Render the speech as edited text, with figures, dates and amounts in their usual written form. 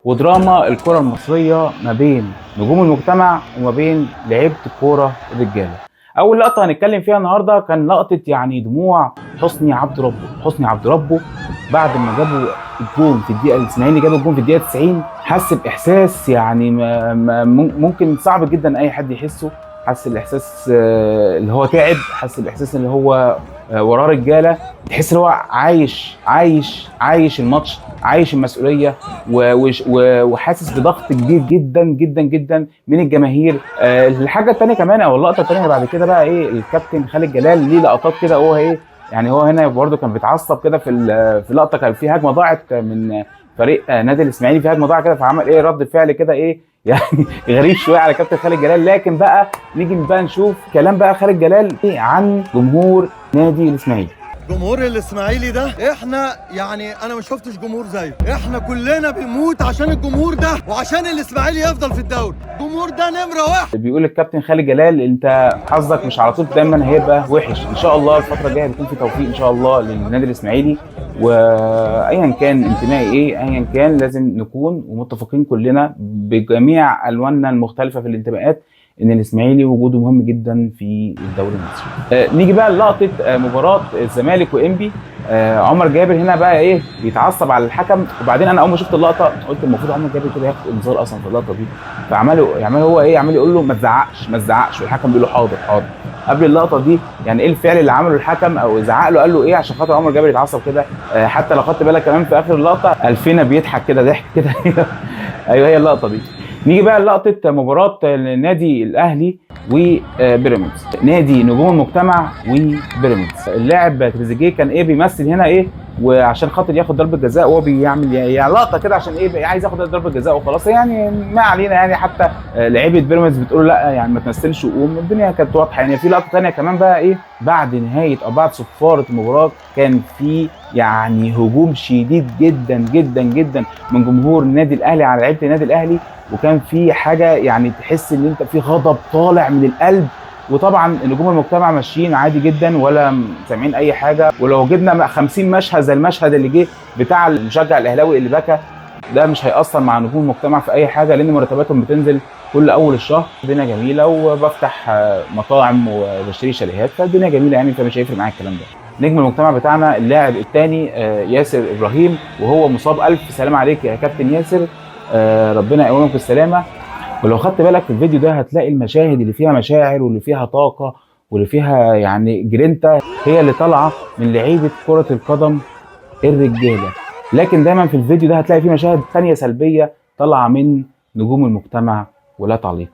ودراما الكرة المصرية ما بين نجوم المجتمع وما بين لعيبة الكورة الرجالة. أول لقطة هنتكلم فيها النهاردة كان لقطة يعني دموع حسني عبد ربه بعد ما جابوا الجون في الدقيقة الإسماعيلي جاب الجون في الدقيقة 90. حس بإحساس يعني ممكن صعب جدا أي حد يحسه. حس الإحساس اللي هو تعب، حس الإحساس اللي هو وراه رجاله، تحس ان هو عايش الماتش، عايش المسؤوليه، وحاسس بضغط كبير جدا جدا جدا من الجماهير. الحاجه الثانيه كمان او اللقطه الثانيه بعد كده بقى ايه، الكابتن خالد جلال ليه لقطات كده هو ايه، يعني هو هنا برده كان بيتعصب كده في لقطه كان في هجمه ضاعت من فريق نادي الاسماعيلي، في هجمه ضاعت كده، فعمل ايه رد فعل كده ايه يعني غريب شويه على كابتن خالد جلال. لكن بقى نيجي بقى نشوف كلام بقى خالد جلال إيه عن جمهور نادي الاسماعيلي. جمهور الاسماعيلي ده احنا يعني انا ما شفتش جمهور زيه، احنا كلنا بنموت عشان الجمهور ده وعشان الاسماعيلي يفضل في الدوري. الجمهور ده نمره واحد. بيقول الكابتن خالد جلال انت حظك مش على طول دايما هيبقى وحش، ان شاء الله الفتره الجايه بيكون في توفيق ان شاء الله للنادي الاسماعيلي، وايا كان انتمائي ايه ايا كان لازم نكون ومتفقين كلنا بجميع الواننا المختلفه في الانتماءات ان الاسماعيلي وجوده مهم جدا في الدوري المصري. نيجي بقى للقطه مباراه الزمالك وانبي. عمر جابر هنا بقى ايه بيتعصب على الحكم، وبعدين انا اول ما شفت اللقطه قلت المفروض عمر جابر كده ياخد انذار اصلا في اللقطه دي، فعمل هو ايه، عمال يقول له ما تزعقش والحكم بيقول له حاضر. قبل اللقطه دي يعني ايه الفعل اللي عمله الحكم او زعق له، قال له ايه عشان خاطر عمر جابر يتعصب كده. حتى لو خدت بالك كمان في اخر اللقطه الفينا بيضحك كده ضحك كده ايوه هي اللقطه دي. نيجي بقى لقطه مباراه النادي الاهلي وبيراميدز، نادي نجوم المجتمع وبيراميدز. اللاعب تريزيجيه كان ايه بيمثل هنا ايه، وعشان خاطر ياخد ضربه جزاء وهو بيعمل يعني لقطه كده عشان ايه عايز ياخد ضربه جزاء وخلاص، يعني ما علينا يعني. حتى لعيبه بيراميدز بتقول لا يعني ما تمثلش وقوم، الدنيا كانت واضحه يعني. في لقطه ثانيه كمان بقى ايه بعد نهايه او بعد صفاره المباراه كان في يعني هجوم شديد جدا جدا جدا من جمهور النادي الاهلي على لعيبه النادي الاهلي، وكان في حاجه يعني تحس ان انت في غضب طالع من القلب. وطبعا نجوم المجتمع ماشيين عادي جدا ولا سامعين اي حاجه، ولو جبنا 50 مشهد زي المشهد اللي جه بتاع المشجع الاهلاوي اللي بكى ده مش هيأثر مع نجوم المجتمع في اي حاجه، لان مرتباتهم بتنزل كل اول الشهر. الدنيا جميله وبفتح مطاعم وبشتري شاليهات، فالدنيا جميله يعني، فمش هيفرق معايا الكلام ده. نجم المجتمع بتاعنا اللاعب الثاني ياسر ابراهيم، وهو مصاب. الف سلام عليك يا كابتن ياسر، ربنا يقومك بالسلامه. ولو خدت بالك في الفيديو ده هتلاقي المشاهد اللي فيها مشاعر واللي فيها طاقه واللي فيها يعني جرينتا هي اللي طالعه من لعيبه كره القدم الرجاله، لكن دايما في الفيديو ده هتلاقي فيه مشاهد ثانيه سلبيه طالعه من نجوم المجتمع ولا تعليق.